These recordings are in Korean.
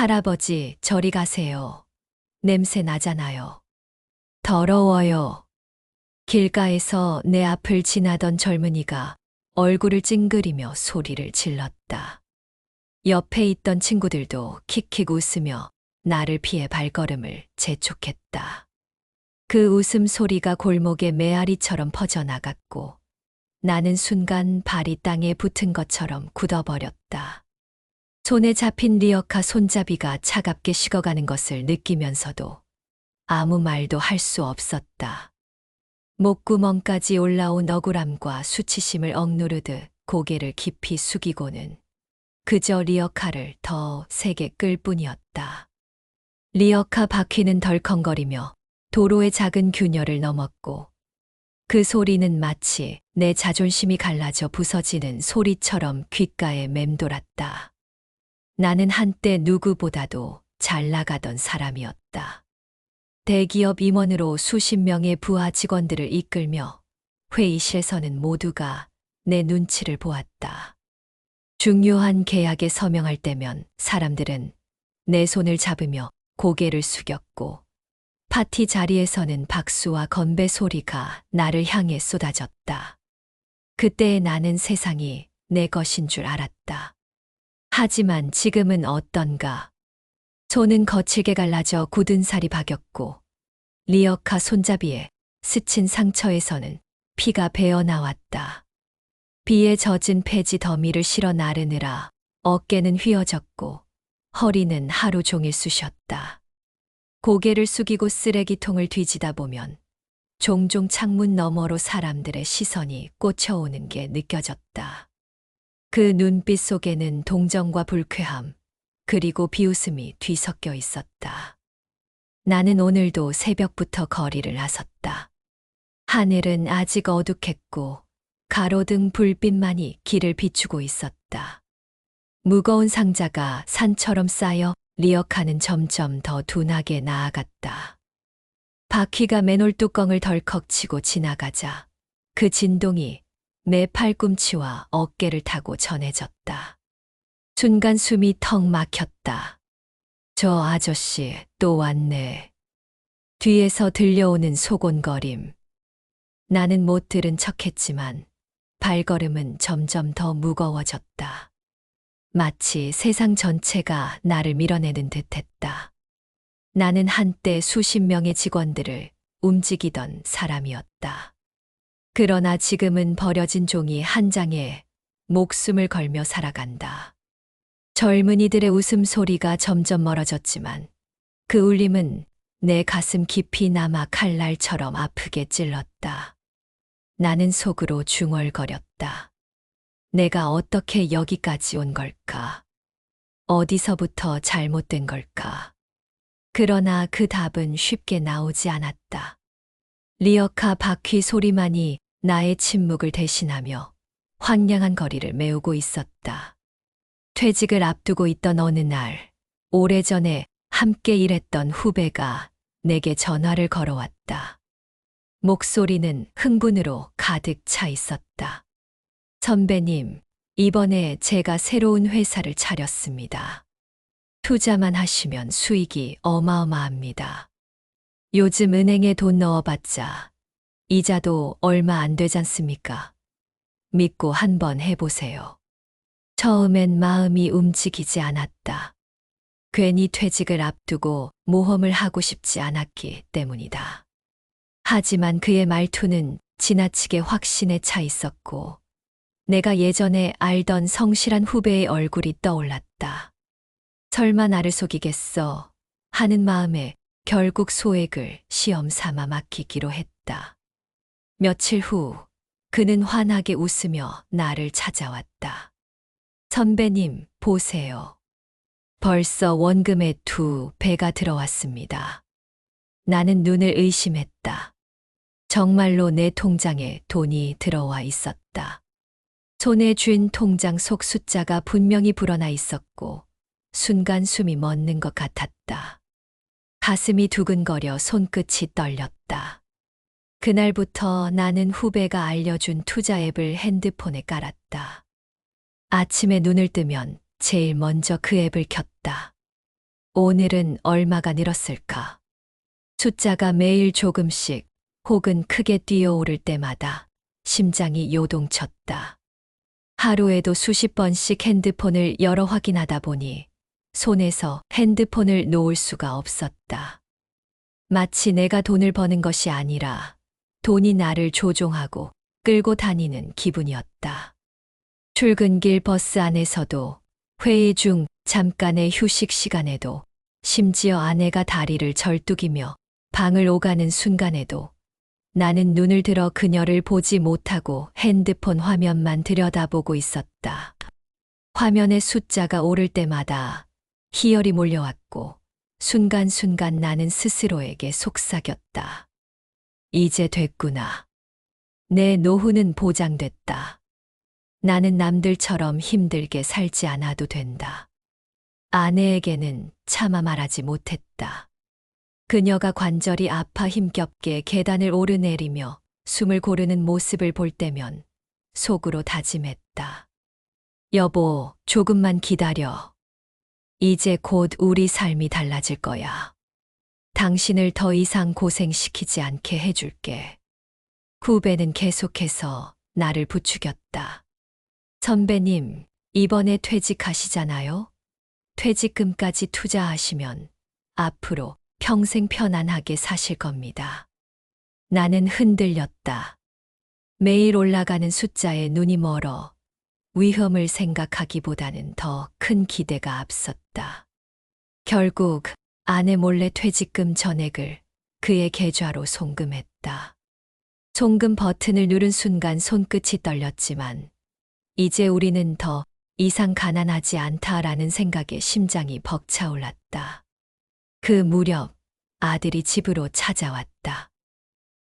할아버지, 저리 가세요. 냄새 나잖아요. 더러워요. 길가에서 내 앞을 지나던 젊은이가 얼굴을 찡그리며 소리를 질렀다. 옆에 있던 친구들도 킥킥 웃으며 나를 피해 발걸음을 재촉했다. 그 웃음소리가 골목의 메아리처럼 퍼져나갔고 나는 순간 발이 땅에 붙은 것처럼 굳어버렸다. 손에 잡힌 리어카 손잡이가 차갑게 식어가는 것을 느끼면서도 아무 말도 할 수 없었다. 목구멍까지 올라온 억울함과 수치심을 억누르듯 고개를 깊이 숙이고는 그저 리어카를 더 세게 끌 뿐이었다. 리어카 바퀴는 덜컹거리며 도로의 작은 균열을 넘었고 그 소리는 마치 내 자존심이 갈라져 부서지는 소리처럼 귓가에 맴돌았다. 나는 한때 누구보다도 잘 나가던 사람이었다. 대기업 임원으로 수십 명의 부하 직원들을 이끌며 회의실에서는 모두가 내 눈치를 보았다. 중요한 계약에 서명할 때면 사람들은 내 손을 잡으며 고개를 숙였고 파티 자리에서는 박수와 건배 소리가 나를 향해 쏟아졌다. 그때의 나는 세상이 내 것인 줄 알았다. 하지만 지금은 어떤가? 손은 거칠게 갈라져 굳은 살이 박였고 리어카 손잡이에 스친 상처에서는 피가 배어나왔다. 비에 젖은 폐지 더미를 실어 나르느라 어깨는 휘어졌고 허리는 하루 종일 쑤셨다. 고개를 숙이고 쓰레기통을 뒤지다 보면 종종 창문 너머로 사람들의 시선이 꽂혀오는 게 느껴졌다. 그 눈빛 속에는 동정과 불쾌함, 그리고 비웃음이 뒤섞여 있었다. 나는 오늘도 새벽부터 거리를 나섰다. 하늘은 아직 어둑했고 가로등 불빛만이 길을 비추고 있었다. 무거운 상자가 산처럼 쌓여 리어카는 점점 더 둔하게 나아갔다. 바퀴가 맨홀 뚜껑을 덜컥 치고 지나가자 그 진동이 내 팔꿈치와 어깨를 타고 전해졌다. 순간 숨이 턱 막혔다. 저 아저씨 또 왔네. 뒤에서 들려오는 소곤거림. 나는 못 들은 척했지만 발걸음은 점점 더 무거워졌다. 마치 세상 전체가 나를 밀어내는 듯했다. 나는 한때 수십 명의 직원들을 움직이던 사람이었다. 그러나 지금은 버려진 종이 한 장에 목숨을 걸며 살아간다. 젊은이들의 웃음소리가 점점 멀어졌지만 그 울림은 내 가슴 깊이 남아 칼날처럼 아프게 찔렀다. 나는 속으로 중얼거렸다. 내가 어떻게 여기까지 온 걸까? 어디서부터 잘못된 걸까? 그러나 그 답은 쉽게 나오지 않았다. 리어카 바퀴 소리만이 나의 침묵을 대신하며 황량한 거리를 메우고 있었다. 퇴직을 앞두고 있던 어느 날, 오래전에 함께 일했던 후배가 내게 전화를 걸어왔다. 목소리는 흥분으로 가득 차 있었다. 선배님, 이번에 제가 새로운 회사를 차렸습니다. 투자만 하시면 수익이 어마어마합니다. 요즘 은행에 돈 넣어봤자 이자도 얼마 안 되잖습니까? 믿고 한번 해보세요. 처음엔 마음이 움직이지 않았다. 괜히 퇴직을 앞두고 모험을 하고 싶지 않았기 때문이다. 하지만 그의 말투는 지나치게 확신에 차 있었고 내가 예전에 알던 성실한 후배의 얼굴이 떠올랐다. 설마 나를 속이겠어 하는 마음에 결국 소액을 시험 삼아 맡기기로 했다. 며칠 후 그는 환하게 웃으며 나를 찾아왔다. 선배님, 보세요. 벌써 원금의 2배가 들어왔습니다. 나는 눈을 의심했다. 정말로 내 통장에 돈이 들어와 있었다. 손에 쥔 통장 속 숫자가 분명히 불어나 있었고 순간 숨이 멎는 것 같았다. 가슴이 두근거려 손끝이 떨렸다. 그날부터 나는 후배가 알려준 투자 앱을 핸드폰에 깔았다. 아침에 눈을 뜨면 제일 먼저 그 앱을 켰다. 오늘은 얼마가 늘었을까? 숫자가 매일 조금씩 혹은 크게 뛰어오를 때마다 심장이 요동쳤다. 하루에도 수십 번씩 핸드폰을 열어 확인하다 보니 손에서 핸드폰을 놓을 수가 없었다. 마치 내가 돈을 버는 것이 아니라 돈이 나를 조종하고 끌고 다니는 기분이었다. 출근길 버스 안에서도, 회의 중 잠깐의 휴식 시간에도, 심지어 아내가 다리를 절뚝이며 방을 오가는 순간에도 나는 눈을 들어 그녀를 보지 못하고 핸드폰 화면만 들여다보고 있었다. 화면에 숫자가 오를 때마다 희열이 몰려왔고 순간순간 나는 스스로에게 속삭였다. 이제 됐구나. 내 노후는 보장됐다. 나는 남들처럼 힘들게 살지 않아도 된다. 아내에게는 차마 말하지 못했다. 그녀가 관절이 아파 힘겹게 계단을 오르내리며 숨을 고르는 모습을 볼 때면 속으로 다짐했다. 여보, 조금만 기다려. 이제 곧 우리 삶이 달라질 거야. 당신을 더 이상 고생시키지 않게 해줄게. 후배는 계속해서 나를 부추겼다. 선배님, 이번에 퇴직하시잖아요? 퇴직금까지 투자하시면 앞으로 평생 편안하게 사실 겁니다. 나는 흔들렸다. 매일 올라가는 숫자에 눈이 멀어 위험을 생각하기보다는 더 큰 기대가 앞섰다. 결국 아내 몰래 퇴직금 전액을 그의 계좌로 송금했다. 송금 버튼을 누른 순간 손끝이 떨렸지만 이제 우리는 더 이상 가난하지 않다라는 생각에 심장이 벅차올랐다. 그 무렵 아들이 집으로 찾아왔다.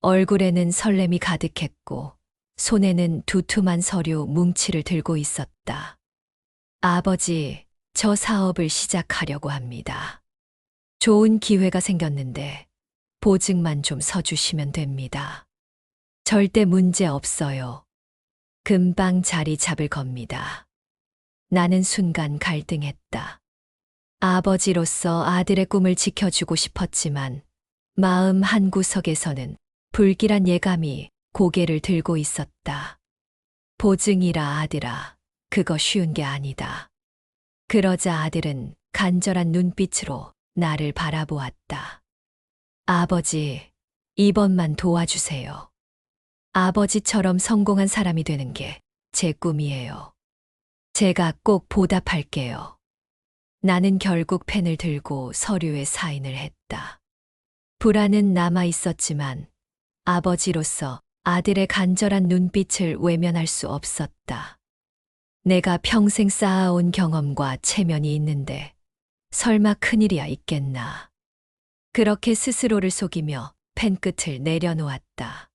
얼굴에는 설렘이 가득했고 손에는 두툼한 서류 뭉치를 들고 있었다. 아버지, 저 사업을 시작하려고 합니다. 좋은 기회가 생겼는데 보증만 좀 서주시면 됩니다. 절대 문제 없어요. 금방 자리 잡을 겁니다. 나는 순간 갈등했다. 아버지로서 아들의 꿈을 지켜주고 싶었지만 마음 한구석에서는 불길한 예감이 고개를 들고 있었다. 보증이라 아들아, 그거 쉬운 게 아니다. 그러자 아들은 간절한 눈빛으로 나를 바라보았다. 아버지, 이번만 도와주세요. 아버지처럼 성공한 사람이 되는 게 제 꿈이에요. 제가 꼭 보답할게요. 나는 결국 펜을 들고 서류에 사인을 했다. 불안은 남아 있었지만 아버지로서 아들의 간절한 눈빛을 외면할 수 없었다. 내가 평생 쌓아온 경험과 체면이 있는데 설마 큰일이야 있겠나. 그렇게 스스로를 속이며 펜끝을 내려놓았다.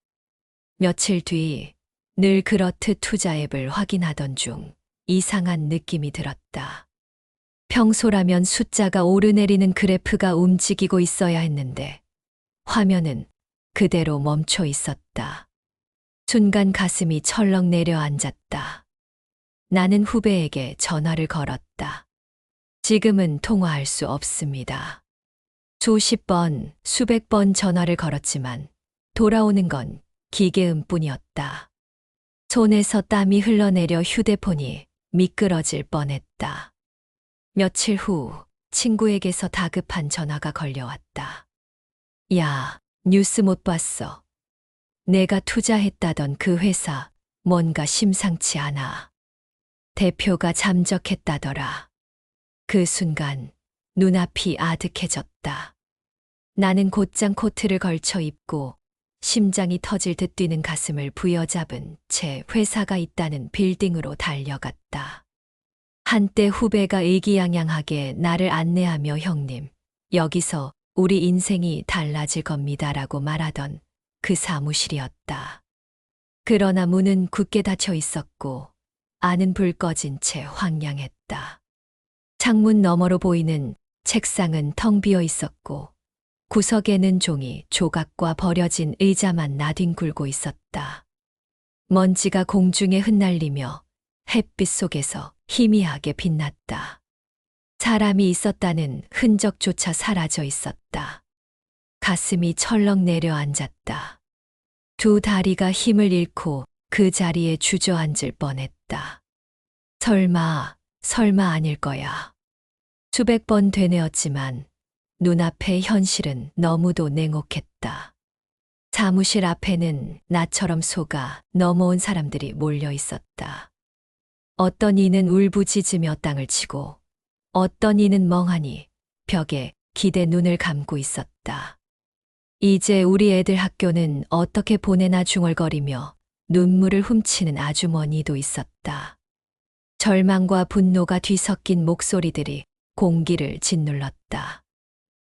며칠 뒤 늘 그렇듯 투자 앱을 확인하던 중 이상한 느낌이 들었다. 평소라면 숫자가 오르내리는 그래프가 움직이고 있어야 했는데 화면은 그대로 멈춰 있었다. 순간 가슴이 철렁 내려앉았다. 나는 후배에게 전화를 걸었다. 지금은 통화할 수 없습니다. 수십 번, 수백 번 전화를 걸었지만 돌아오는 건 기계음뿐이었다. 손에서 땀이 흘러내려 휴대폰이 미끄러질 뻔했다. 며칠 후 친구에게서 다급한 전화가 걸려왔다. 야, 뉴스 못 봤어. 내가 투자했다던 그 회사 뭔가 심상치 않아. 대표가 잠적했다더라. 그 순간 눈앞이 아득해졌다. 나는 곧장 코트를 걸쳐 입고 심장이 터질 듯 뛰는 가슴을 부여잡은 채 회사가 있다는 빌딩으로 달려갔다. 한때 후배가 의기양양하게 나를 안내하며 형님, 여기서 우리 인생이 달라질 겁니다라고 말하던 그 사무실이었다. 그러나 문은 굳게 닫혀 있었고 안은 불 꺼진 채 황량했다. 창문 너머로 보이는 책상은 텅 비어 있었고 구석에는 종이 조각과 버려진 의자만 나뒹굴고 있었다. 먼지가 공중에 흩날리며 햇빛 속에서 희미하게 빛났다. 사람이 있었다는 흔적조차 사라져 있었다. 가슴이 철렁 내려앉았다. 두 다리가 힘을 잃고 그 자리에 주저앉을 뻔했다. 설마 아닐 거야. 수백 번 되뇌었지만 눈앞의 현실은 너무도 냉혹했다. 사무실 앞에는 나처럼 속아 넘어온 사람들이 몰려 있었다. 어떤 이는 울부짖으며 땅을 치고 어떤 이는 멍하니 벽에 기대 눈을 감고 있었다. 이제 우리 애들 학교는 어떻게 보내나 중얼거리며 눈물을 훔치는 아주머니도 있었다. 절망과 분노가 뒤섞인 목소리들이 공기를 짓눌렀다.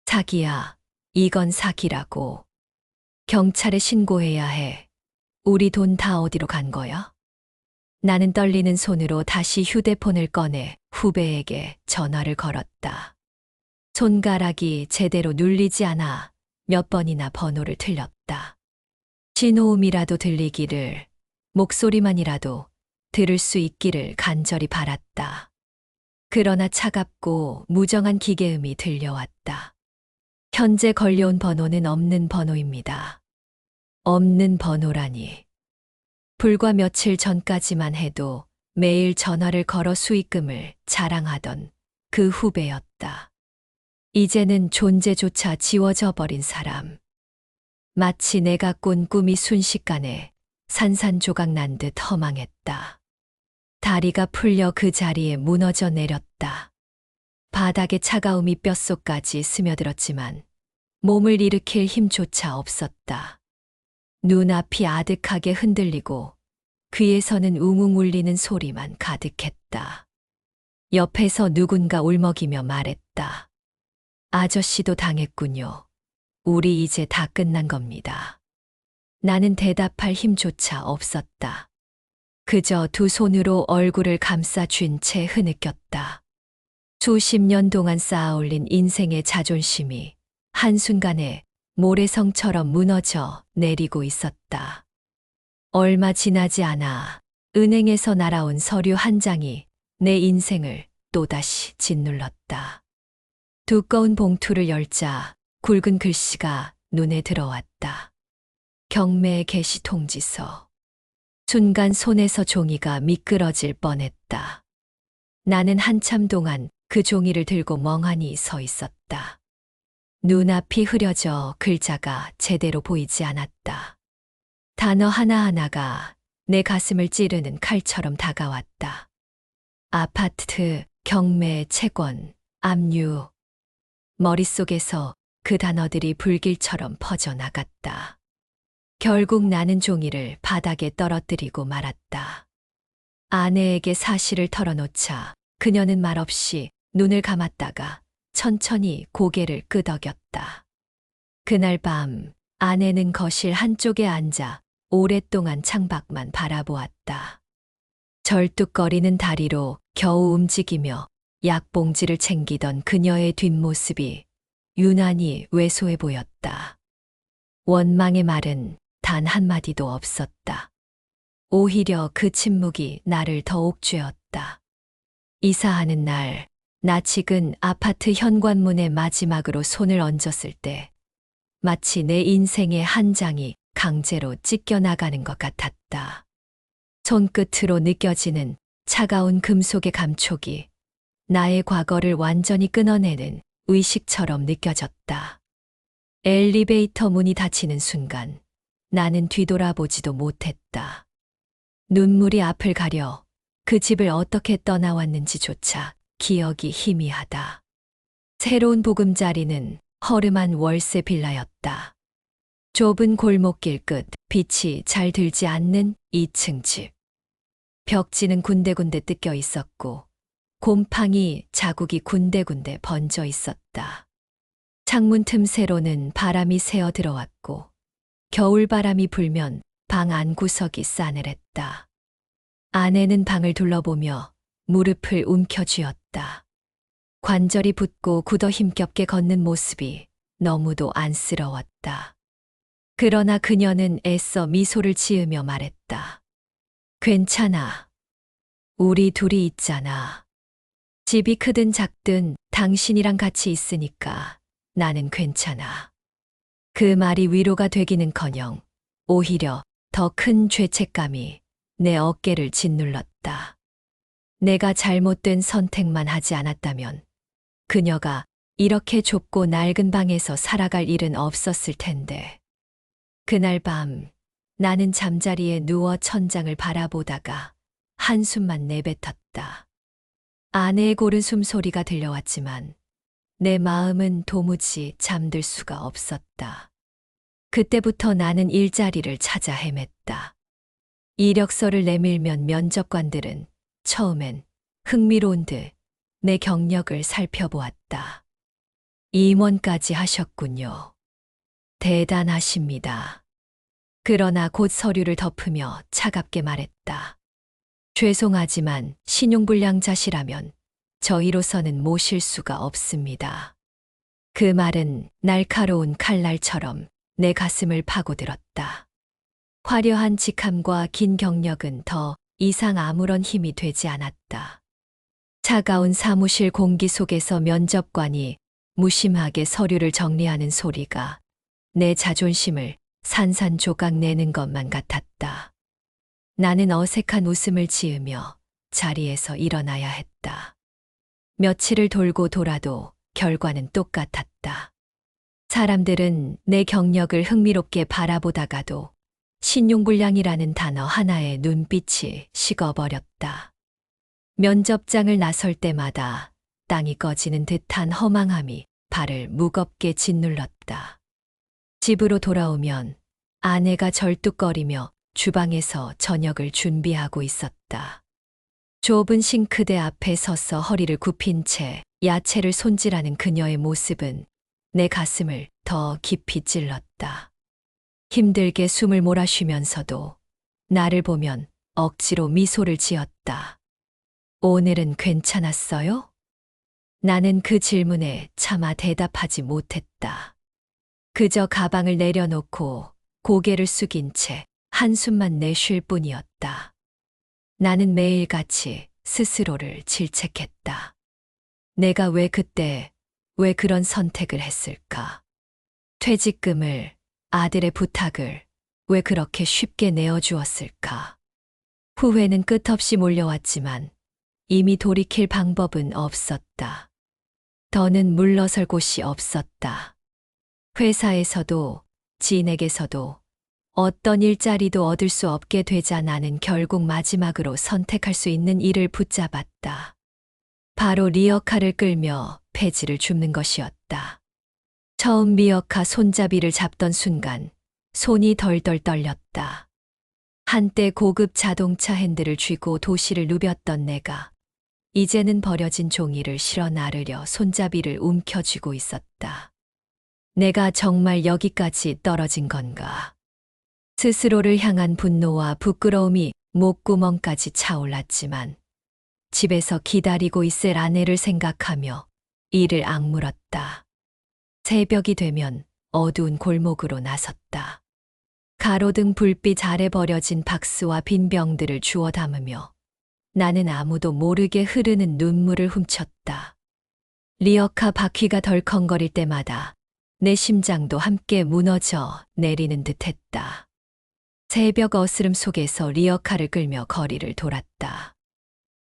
사기야, 이건 사기라고. 경찰에 신고해야 해. 우리 돈 다 어디로 간 거야? 나는 떨리는 손으로 다시 휴대폰을 꺼내 후배에게 전화를 걸었다. 손가락이 제대로 눌리지 않아 몇 번이나 번호를 틀렸다. 신호음이라도 들리기를, 목소리만이라도 들을 수 있기를 간절히 바랐다. 그러나 차갑고 무정한 기계음이 들려왔다. 현재 걸려온 번호는 없는 번호입니다. 없는 번호라니. 불과 며칠 전까지만 해도 매일 전화를 걸어 수익금을 자랑하던 그 후배였다. 이제는 존재조차 지워져 버린 사람. 마치 내가 꾼 꿈이 순식간에 산산조각 난 듯 허망했다. 다리가 풀려 그 자리에 무너져 내렸다. 바닥의 차가움이 뼛속까지 스며들었지만 몸을 일으킬 힘조차 없었다. 눈앞이 아득하게 흔들리고 귀에서는 웅웅 울리는 소리만 가득했다. 옆에서 누군가 울먹이며 말했다. 아저씨도 당했군요. 우리 이제 다 끝난 겁니다. 나는 대답할 힘조차 없었다. 그저 두 손으로 얼굴을 감싸 쥔 채 흐느꼈다. 수십 년 동안 쌓아올린 인생의 자존심이 한순간에 모래성처럼 무너져 내리고 있었다. 얼마 지나지 않아 은행에서 날아온 서류 한 장이 내 인생을 또다시 짓눌렀다. 두꺼운 봉투를 열자 굵은 글씨가 눈에 들어왔다. 경매 개시 통지서. 순간 손에서 종이가 미끄러질 뻔했다. 나는 한참 동안 그 종이를 들고 멍하니 서 있었다. 눈앞이 흐려져 글자가 제대로 보이지 않았다. 단어 하나하나가 내 가슴을 찌르는 칼처럼 다가왔다. 아파트, 경매, 채권, 압류. 머릿속에서 그 단어들이 불길처럼 퍼져나갔다. 결국 나는 종이를 바닥에 떨어뜨리고 말았다. 아내에게 사실을 털어놓자 그녀는 말없이 눈을 감았다가 천천히 고개를 끄덕였다. 그날 밤 아내는 거실 한쪽에 앉아 오랫동안 창밖만 바라보았다. 절뚝거리는 다리로 겨우 움직이며 약봉지를 챙기던 그녀의 뒷모습이 유난히 왜소해 보였다. 원망의 말은 단 한마디도 없었다. 오히려 그 침묵이 나를 더욱 쬐었다. 이사하는 날, 낯익은 아파트 현관문에 마지막으로 손을 얹었을 때 마치 내 인생의 한 장이 강제로 찢겨나가는 것 같았다. 손끝으로 느껴지는 차가운 금속의 감촉이 나의 과거를 완전히 끊어내는 의식처럼 느껴졌다. 엘리베이터 문이 닫히는 순간 나는 뒤돌아보지도 못했다. 눈물이 앞을 가려 그 집을 어떻게 떠나왔는지조차 기억이 희미하다. 새로운 보금자리는 허름한 월세 빌라였다. 좁은 골목길 끝 빛이 잘 들지 않는 2층 집. 벽지는 군데군데 뜯겨 있었고 곰팡이 자국이 군데군데 번져 있었다. 창문 틈새로는 바람이 새어 들어왔고 겨울바람이 불면 방 안구석이 싸늘했다. 아내는 방을 둘러보며 무릎을 움켜쥐었다. 관절이 붓고 굳어 힘겹게 걷는 모습이 너무도 안쓰러웠다. 그러나 그녀는 애써 미소를 지으며 말했다. 괜찮아. 우리 둘이 있잖아. 집이 크든 작든 당신이랑 같이 있으니까 나는 괜찮아. 그 말이 위로가 되기는커녕 오히려 더 큰 죄책감이 내 어깨를 짓눌렀다. 내가 잘못된 선택만 하지 않았다면 그녀가 이렇게 좁고 낡은 방에서 살아갈 일은 없었을 텐데. 그날 밤 나는 잠자리에 누워 천장을 바라보다가 한숨만 내뱉었다. 아내의 고른 숨소리가 들려왔지만 내 마음은 도무지 잠들 수가 없었다. 그때부터 나는 일자리를 찾아 헤맸다. 이력서를 내밀면 면접관들은 처음엔 흥미로운 듯 내 경력을 살펴보았다. 임원까지 하셨군요. 대단하십니다. 그러나 곧 서류를 덮으며 차갑게 말했다. 죄송하지만 신용불량자시라면 저희로서는 모실 수가 없습니다. 그 말은 날카로운 칼날처럼 내 가슴을 파고들었다. 화려한 직함과 긴 경력은 더 이상 아무런 힘이 되지 않았다. 차가운 사무실 공기 속에서 면접관이 무심하게 서류를 정리하는 소리가 내 자존심을 산산조각 내는 것만 같았다. 나는 어색한 웃음을 지으며 자리에서 일어나야 했다. 며칠을 돌고 돌아도 결과는 똑같았다. 사람들은 내 경력을 흥미롭게 바라보다가도 신용불량이라는 단어 하나에 눈빛이 식어버렸다. 면접장을 나설 때마다 땅이 꺼지는 듯한 허망함이 발을 무겁게 짓눌렀다. 집으로 돌아오면 아내가 절뚝거리며 주방에서 저녁을 준비하고 있었다. 좁은 싱크대 앞에 서서 허리를 굽힌 채 야채를 손질하는 그녀의 모습은 내 가슴을 더 깊이 찔렀다. 힘들게 숨을 몰아쉬면서도 나를 보면 억지로 미소를 지었다. 오늘은 괜찮았어요? 나는 그 질문에 차마 대답하지 못했다. 그저 가방을 내려놓고 고개를 숙인 채 한숨만 내쉴 뿐이었다. 나는 매일같이 스스로를 질책했다. 내가 왜 그때, 왜 그런 선택을 했을까? 퇴직금을, 아들의 부탁을 왜 그렇게 쉽게 내어주었을까? 후회는 끝없이 몰려왔지만 이미 돌이킬 방법은 없었다. 더는 물러설 곳이 없었다. 회사에서도 지인에게서도 어떤 일자리도 얻을 수 없게 되자 나는 결국 마지막으로 선택할 수 있는 일을 붙잡았다. 바로 리어카를 끌며 폐지를 줍는 것이었다. 처음 리어카 손잡이를 잡던 순간 손이 덜덜 떨렸다. 한때 고급 자동차 핸들을 쥐고 도시를 누볐던 내가 이제는 버려진 종이를 실어 나르려 손잡이를 움켜쥐고 있었다. 내가 정말 여기까지 떨어진 건가? 스스로를 향한 분노와 부끄러움이 목구멍까지 차올랐지만 집에서 기다리고 있을 아내를 생각하며 이를 악물었다. 새벽이 되면 어두운 골목으로 나섰다. 가로등 불빛 아래 버려진 박스와 빈 병들을 주워 담으며 나는 아무도 모르게 흐르는 눈물을 훔쳤다. 리어카 바퀴가 덜컹거릴 때마다 내 심장도 함께 무너져 내리는 듯했다. 새벽 어스름 속에서 리어카를 끌며 거리를 돌았다.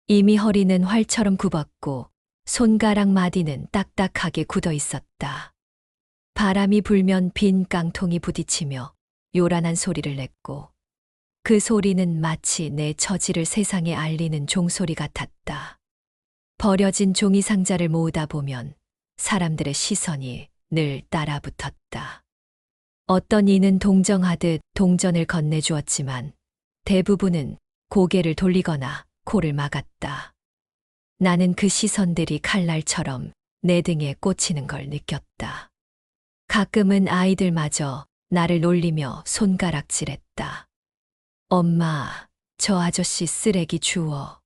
이미 허리는 활처럼 굽었고 손가락 마디는 딱딱하게 굳어 있었다. 바람이 불면 빈 깡통이 부딪히며 요란한 소리를 냈고 그 소리는 마치 내 처지를 세상에 알리는 종소리 같았다. 버려진 종이 상자를 모으다 보면 사람들의 시선이 늘 따라붙었다. 어떤 이는 동정하듯 동전을 건네주었지만 대부분은 고개를 돌리거나 코를 막았다. 나는 그 시선들이 칼날처럼 내 등에 꽂히는 걸 느꼈다. 가끔은 아이들마저 나를 놀리며 손가락질했다. 엄마, 저 아저씨 쓰레기 주워.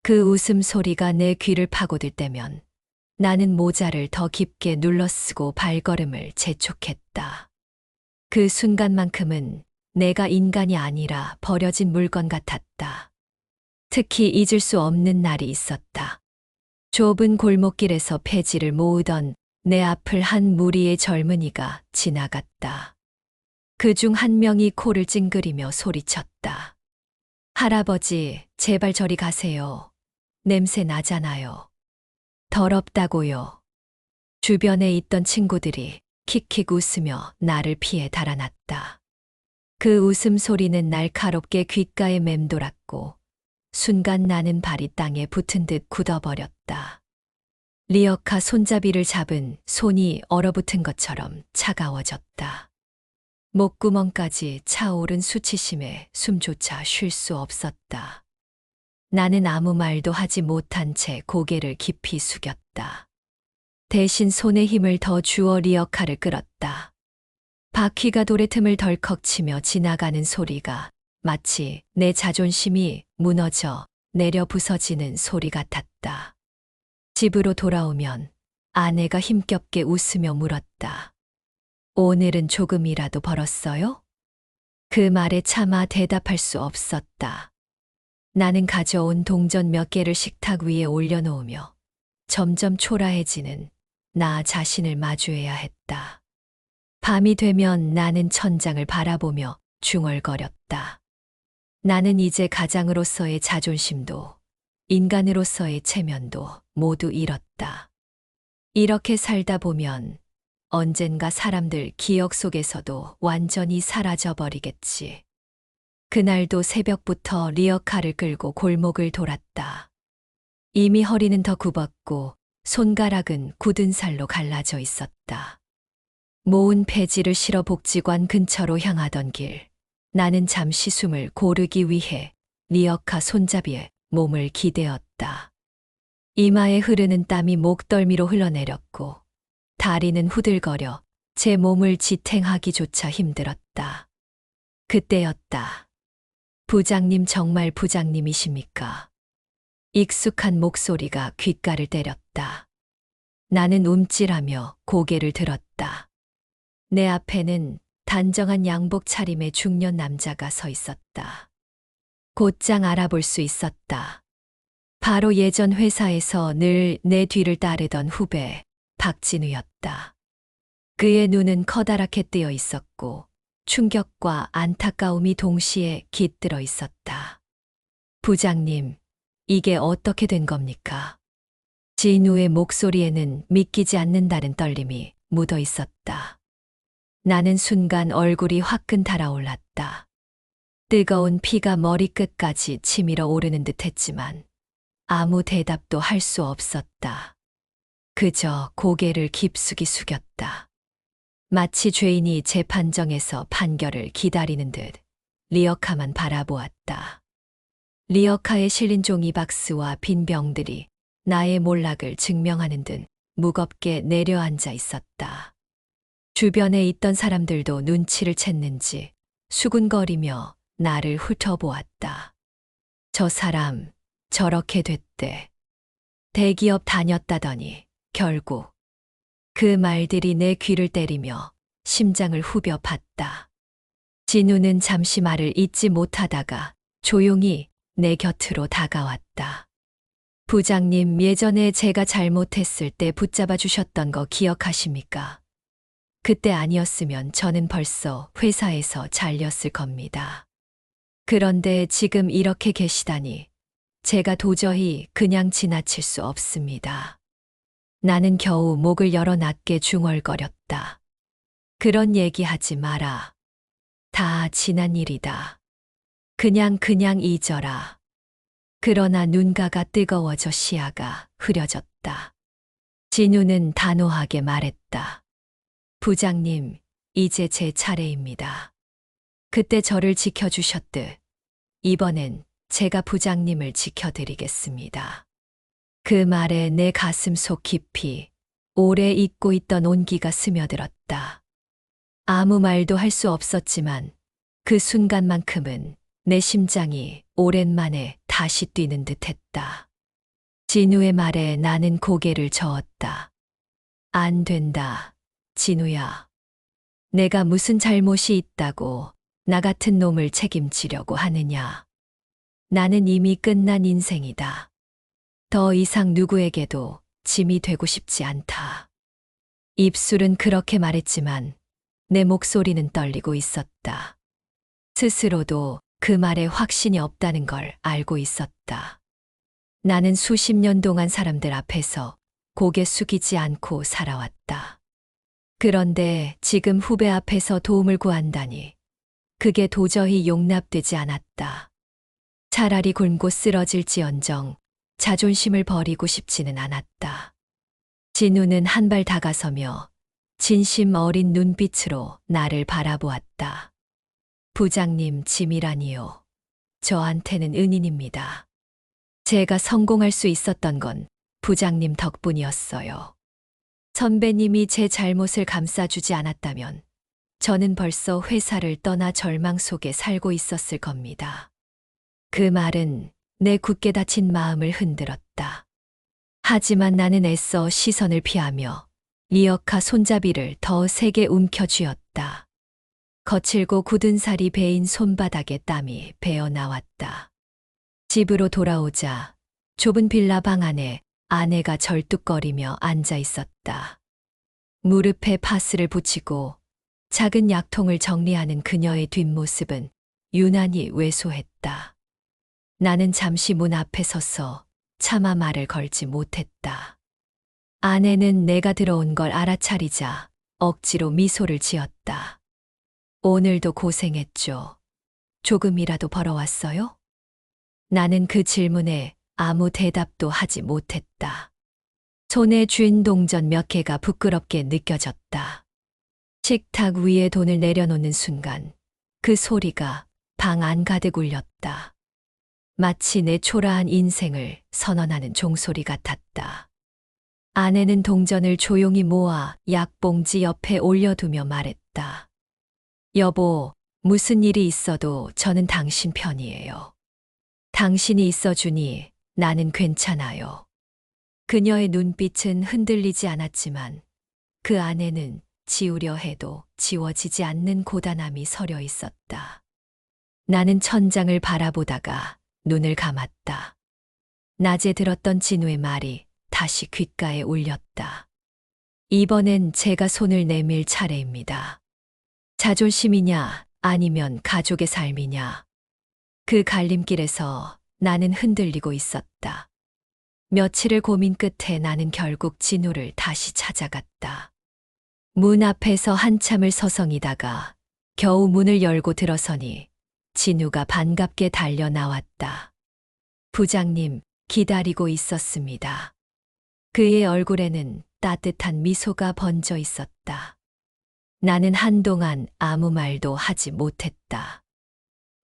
그 웃음소리가 내 귀를 파고들 때면 나는 모자를 더 깊게 눌러쓰고 발걸음을 재촉했다. 그 순간만큼은 내가 인간이 아니라 버려진 물건 같았다. 특히 잊을 수 없는 날이 있었다. 좁은 골목길에서 폐지를 모으던 내 앞을 한 무리의 젊은이가 지나갔다. 그중 한 명이 코를 찡그리며 소리쳤다. 할아버지, 제발 저리 가세요. 냄새 나잖아요. 더럽다고요. 주변에 있던 친구들이 킥킥 웃으며 나를 피해 달아났다. 그 웃음소리는 날카롭게 귓가에 맴돌았고 순간 나는 발이 땅에 붙은 듯 굳어버렸다. 리어카 손잡이를 잡은 손이 얼어붙은 것처럼 차가워졌다. 목구멍까지 차오른 수치심에 숨조차 쉴 수 없었다. 나는 아무 말도 하지 못한 채 고개를 깊이 숙였다. 대신 손에 힘을 더 주어 리어카를 끌었다. 바퀴가 돌의 틈을 덜컥 치며 지나가는 소리가 마치 내 자존심이 무너져 내려 부서지는 소리 같았다. 집으로 돌아오면 아내가 힘겹게 웃으며 물었다. 오늘은 조금이라도 벌었어요? 그 말에 차마 대답할 수 없었다. 나는 가져온 동전 몇 개를 식탁 위에 올려놓으며 점점 초라해지는 나 자신을 마주해야 했다. 밤이 되면 나는 천장을 바라보며 중얼거렸다. 나는 이제 가장으로서의 자존심도 인간으로서의 체면도 모두 잃었다. 이렇게 살다 보면 언젠가 사람들 기억 속에서도 완전히 사라져버리겠지. 그날도 새벽부터 리어카를 끌고 골목을 돌았다. 이미 허리는 더 굽었고 손가락은 굳은 살로 갈라져 있었다. 모은 폐지를 실어 복지관 근처로 향하던 길, 나는 잠시 숨을 고르기 위해 리어카 손잡이에 몸을 기대었다. 이마에 흐르는 땀이 목덜미로 흘러내렸고 다리는 후들거려 제 몸을 지탱하기조차 힘들었다. 그때였다. 부장님 정말 부장님이십니까? 익숙한 목소리가 귓가를 때렸다. 나는 움찔하며 고개를 들었다. 내 앞에는 단정한 양복 차림의 중년 남자가 서 있었다. 곧장 알아볼 수 있었다. 바로 예전 회사에서 늘 내 뒤를 따르던 후배 박진우였다. 그의 눈은 커다랗게 뜨여 있었고 충격과 안타까움이 동시에 깃들어 있었다. 부장님, 이게 어떻게 된 겁니까? 진우의 목소리에는 믿기지 않는다는 떨림이 묻어 있었다. 나는 순간 얼굴이 화끈 달아올랐다. 뜨거운 피가 머리끝까지 치밀어 오르는 듯 했지만 아무 대답도 할 수 없었다. 그저 고개를 깊숙이 숙였다. 마치 죄인이 재판정에서 판결을 기다리는 듯 리어카만 바라보았다. 리어카에 실린 종이 박스와 빈 병들이 나의 몰락을 증명하는 듯 무겁게 내려앉아 있었다. 주변에 있던 사람들도 눈치를 챘는지 수군거리며 나를 훑어보았다. 저 사람 저렇게 됐대. 대기업 다녔다더니 결국 그 말들이 내 귀를 때리며 심장을 후벼 팠다. 진우는 잠시 말을 잇지 못하다가 조용히 내 곁으로 다가왔다. 부장님, 예전에 제가 잘못했을 때 붙잡아 주셨던 거 기억하십니까? 그때 아니었으면 저는 벌써 회사에서 잘렸을 겁니다. 그런데 지금 이렇게 계시다니 제가 도저히 그냥 지나칠 수 없습니다. 나는 겨우 목을 열어 낮게 중얼거렸다. 그런 얘기하지 마라. 다 지난 일이다. 그냥 잊어라. 그러나 눈가가 뜨거워져 시야가 흐려졌다. 진우는 단호하게 말했다. 부장님, 이제 제 차례입니다. 그때 저를 지켜주셨듯 이번엔 제가 부장님을 지켜드리겠습니다. 그 말에 내 가슴 속 깊이 오래 잊고 있던 온기가 스며들었다. 아무 말도 할 수 없었지만 그 순간만큼은 내 심장이 오랜만에 다시 뛰는 듯 했다. 진우의 말에 나는 고개를 저었다. 안 된다, 진우야. 내가 무슨 잘못이 있다고 나 같은 놈을 책임지려고 하느냐. 나는 이미 끝난 인생이다. 더 이상 누구에게도 짐이 되고 싶지 않다. 입술은 그렇게 말했지만 내 목소리는 떨리고 있었다. 스스로도 그 말에 확신이 없다는 걸 알고 있었다. 나는 수십 년 동안 사람들 앞에서 고개 숙이지 않고 살아왔다. 그런데 지금 후배 앞에서 도움을 구한다니 그게 도저히 용납되지 않았다. 차라리 굶고 쓰러질지언정 자존심을 버리고 싶지는 않았다. 진우는 한 발 다가서며 진심 어린 눈빛으로 나를 바라보았다. 부장님 짐이라니요. 저한테는 은인입니다. 제가 성공할 수 있었던 건 부장님 덕분이었어요. 선배님이 제 잘못을 감싸주지 않았다면 저는 벌써 회사를 떠나 절망 속에 살고 있었을 겁니다. 그 말은 내 굳게 닫힌 마음을 흔들었다. 하지만 나는 애써 시선을 피하며 리어카 손잡이를 더 세게 움켜쥐었다. 거칠고 굳은 살이 베인 손바닥에 땀이 배어 나왔다. 집으로 돌아오자 좁은 빌라 방 안에 아내가 절뚝거리며 앉아 있었다. 무릎에 파스를 붙이고 작은 약통을 정리하는 그녀의 뒷모습은 유난히 왜소했다. 나는 잠시 문 앞에 서서 차마 말을 걸지 못했다. 아내는 내가 들어온 걸 알아차리자 억지로 미소를 지었다. 오늘도 고생했죠. 조금이라도 벌어왔어요? 나는 그 질문에 아무 대답도 하지 못했다. 손에 쥔 동전 몇 개가 부끄럽게 느껴졌다. 식탁 위에 돈을 내려놓는 순간 그 소리가 방 안 가득 울렸다. 마치 내 초라한 인생을 선언하는 종소리 같았다. 아내는 동전을 조용히 모아 약봉지 옆에 올려두며 말했다. 여보, 무슨 일이 있어도 저는 당신 편이에요. 당신이 있어주니 나는 괜찮아요. 그녀의 눈빛은 흔들리지 않았지만 그 안에는 지우려 해도 지워지지 않는 고단함이 서려 있었다. 나는 천장을 바라보다가 눈을 감았다. 낮에 들었던 진우의 말이 다시 귓가에 울렸다. 이번엔 제가 손을 내밀 차례입니다. 자존심이냐 아니면 가족의 삶이냐. 그 갈림길에서 나는 흔들리고 있었다. 며칠을 고민 끝에 나는 결국 진우를 다시 찾아갔다. 문 앞에서 한참을 서성이다가 겨우 문을 열고 들어서니 진우가 반갑게 달려 나왔다. 부장님, 기다리고 있었습니다. 그의 얼굴에는 따뜻한 미소가 번져 있었다. 나는 한동안 아무 말도 하지 못했다.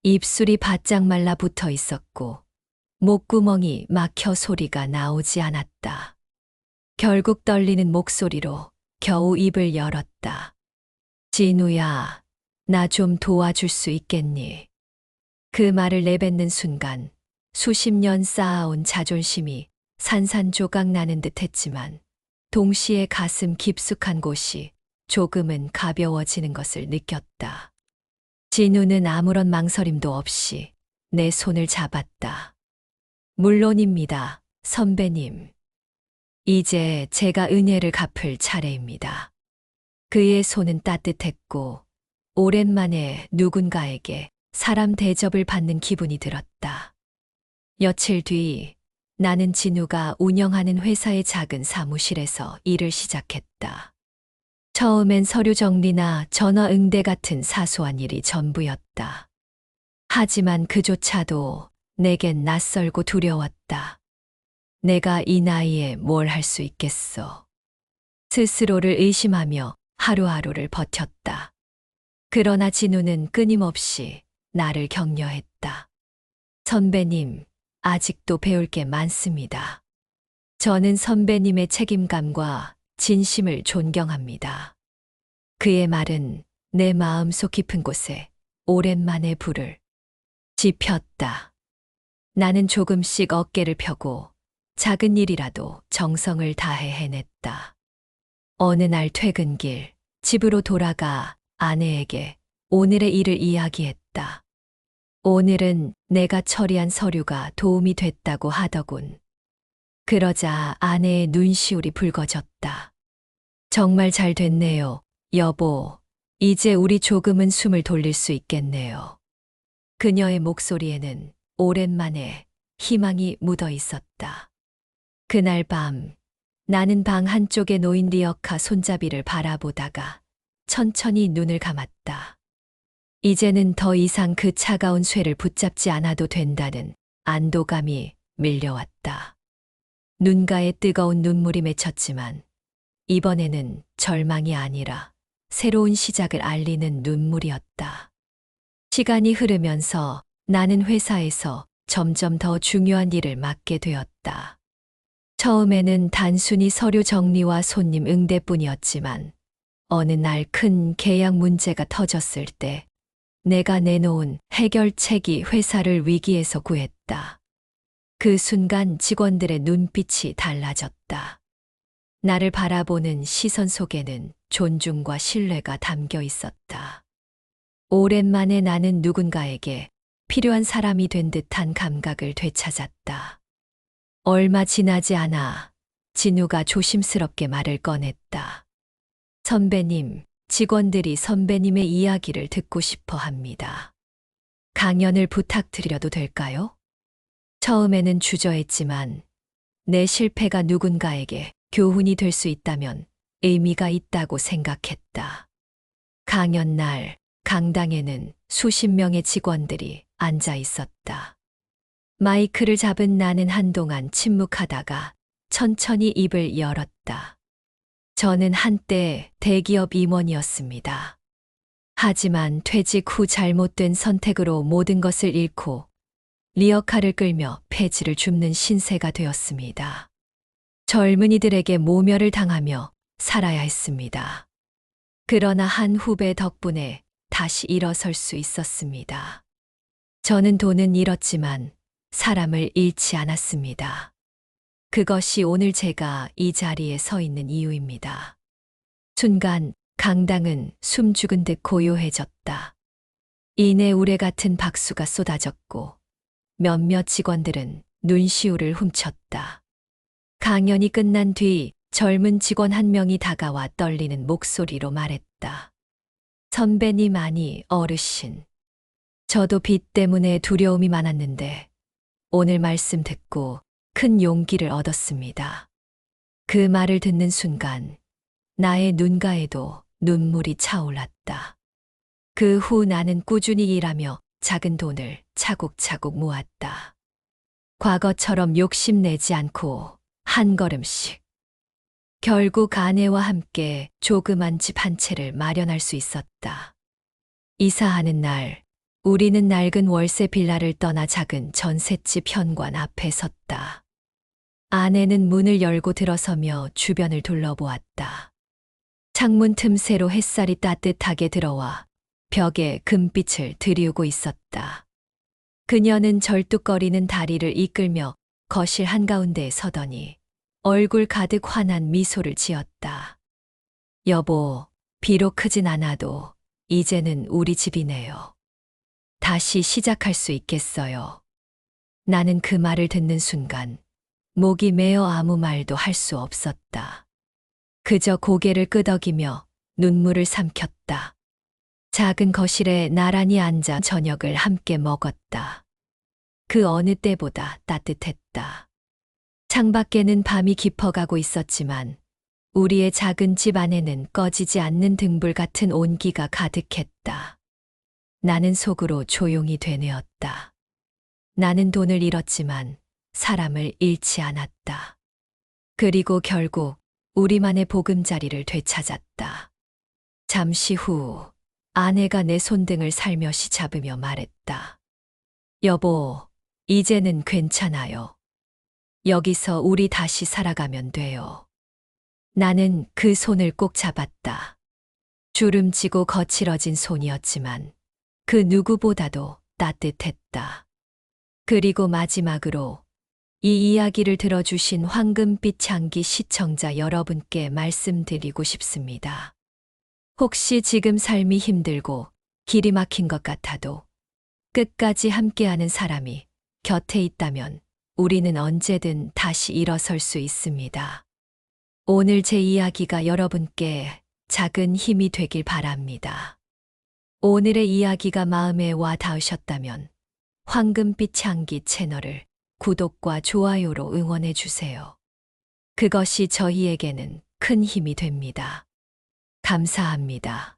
입술이 바짝 말라붙어 있었고 목구멍이 막혀 소리가 나오지 않았다. 결국 떨리는 목소리로 겨우 입을 열었다. 진우야, 나 좀 도와줄 수 있겠니? 그 말을 내뱉는 순간 수십 년 쌓아온 자존심이 산산조각 나는 듯 했지만 동시에 가슴 깊숙한 곳이 조금은 가벼워지는 것을 느꼈다. 진우는 아무런 망설임도 없이 내 손을 잡았다. 물론입니다, 선배님. 이제 제가 은혜를 갚을 차례입니다. 그의 손은 따뜻했고 오랜만에 누군가에게 사람 대접을 받는 기분이 들었다. 며칠 뒤 나는 진우가 운영하는 회사의 작은 사무실에서 일을 시작했다. 처음엔 서류 정리나 전화 응대 같은 사소한 일이 전부였다. 하지만 그조차도 내겐 낯설고 두려웠다. 내가 이 나이에 뭘 할 수 있겠어. 스스로를 의심하며 하루하루를 버텼다. 그러나 진우는 끊임없이 나를 격려했다. 선배님, 아직도 배울 게 많습니다. 저는 선배님의 책임감과 진심을 존경합니다. 그의 말은 내 마음속 깊은 곳에 오랜만에 불을 지폈다. 나는 조금씩 어깨를 펴고 작은 일이라도 정성을 다해 해냈다. 어느 날 퇴근길, 집으로 돌아가 아내에게 오늘의 일을 이야기했다. 오늘은 내가 처리한 서류가 도움이 됐다고 하더군. 그러자 아내의 눈시울이 붉어졌다. 정말 잘 됐네요, 여보. 이제 우리 조금은 숨을 돌릴 수 있겠네요. 그녀의 목소리에는 오랜만에 희망이 묻어 있었다. 그날 밤, 나는 방 한쪽에 놓인 리어카 손잡이를 바라보다가 천천히 눈을 감았다. 이제는 더 이상 그 차가운 쇠를 붙잡지 않아도 된다는 안도감이 밀려왔다. 눈가에 뜨거운 눈물이 맺혔지만 이번에는 절망이 아니라 새로운 시작을 알리는 눈물이었다. 시간이 흐르면서 나는 회사에서 점점 더 중요한 일을 맡게 되었다. 처음에는 단순히 서류 정리와 손님 응대뿐이었지만 어느 날 큰 계약 문제가 터졌을 때 내가 내놓은 해결책이 회사를 위기에서 구했다. 그 순간 직원들의 눈빛이 달라졌다. 나를 바라보는 시선 속에는 존중과 신뢰가 담겨 있었다. 오랜만에 나는 누군가에게 필요한 사람이 된 듯한 감각을 되찾았다. 얼마 지나지 않아 진우가 조심스럽게 말을 꺼냈다. 선배님, 직원들이 선배님의 이야기를 듣고 싶어 합니다. 강연을 부탁드려도 될까요? 처음에는 주저했지만 내 실패가 누군가에게 교훈이 될 수 있다면 의미가 있다고 생각했다. 강연 날 강당에는 수십 명의 직원들이 앉아 있었다. 마이크를 잡은 나는 한동안 침묵하다가 천천히 입을 열었다. 저는 한때 대기업 임원이었습니다. 하지만 퇴직 후 잘못된 선택으로 모든 것을 잃고 리어카를 끌며 폐지를 줍는 신세가 되었습니다. 젊은이들에게 모멸을 당하며 살아야 했습니다. 그러나 한 후배 덕분에 다시 일어설 수 있었습니다. 저는 돈은 잃었지만 사람을 잃지 않았습니다. 그것이 오늘 제가 이 자리에 서 있는 이유입니다. 순간 강당은 숨죽은 듯 고요해졌다. 이내 우레 같은 박수가 쏟아졌고 몇몇 직원들은 눈시울을 훔쳤다. 강연이 끝난 뒤 젊은 직원 한 명이 다가와 떨리는 목소리로 말했다. 선배님, 아니 어르신. 저도 빚 때문에 두려움이 많았는데 오늘 말씀 듣고 큰 용기를 얻었습니다. 그 말을 듣는 순간 나의 눈가에도 눈물이 차올랐다. 그 후 나는 꾸준히 일하며 작은 돈을 차곡차곡 모았다. 과거처럼 욕심내지 않고 한 걸음씩. 결국 아내와 함께 조그만 집 한 채를 마련할 수 있었다. 이사하는 날, 우리는 낡은 월세 빌라를 떠나 작은 전셋집 현관 앞에 섰다. 아내는 문을 열고 들어서며 주변을 둘러보았다. 창문 틈새로 햇살이 따뜻하게 들어와 벽에 금빛을 드리우고 있었다. 그녀는 절뚝거리는 다리를 이끌며 거실 한가운데에 서더니 얼굴 가득 환한 미소를 지었다. 여보, 비록 크진 않아도 이제는 우리 집이네요. 다시 시작할 수 있겠어요. 나는 그 말을 듣는 순간 목이 메어 아무 말도 할 수 없었다. 그저 고개를 끄덕이며 눈물을 삼켰다. 작은 거실에 나란히 앉아 저녁을 함께 먹었다. 그 어느 때보다 따뜻했다. 창밖에는 밤이 깊어가고 있었지만 우리의 작은 집 안에는 꺼지지 않는 등불 같은 온기가 가득했다. 나는 속으로 조용히 되뇌었다. 나는 돈을 잃었지만 사람을 잃지 않았다. 그리고 결국 우리만의 보금자리를 되찾았다. 잠시 후 아내가 내 손등을 살며시 잡으며 말했다. 여보, 이제는 괜찮아요. 여기서 우리 다시 살아가면 돼요. 나는 그 손을 꼭 잡았다. 주름지고 거칠어진 손이었지만 그 누구보다도 따뜻했다. 그리고 마지막으로 이 이야기를 들어주신 황금빛 향기 시청자 여러분께 말씀드리고 싶습니다. 혹시 지금 삶이 힘들고 길이 막힌 것 같아도 끝까지 함께하는 사람이 곁에 있다면 우리는 언제든 다시 일어설 수 있습니다. 오늘 제 이야기가 여러분께 작은 힘이 되길 바랍니다. 오늘의 이야기가 마음에 와 닿으셨다면 황금빛 향기 채널을 구독과 좋아요로 응원해 주세요. 그것이 저희에게는 큰 힘이 됩니다. 감사합니다.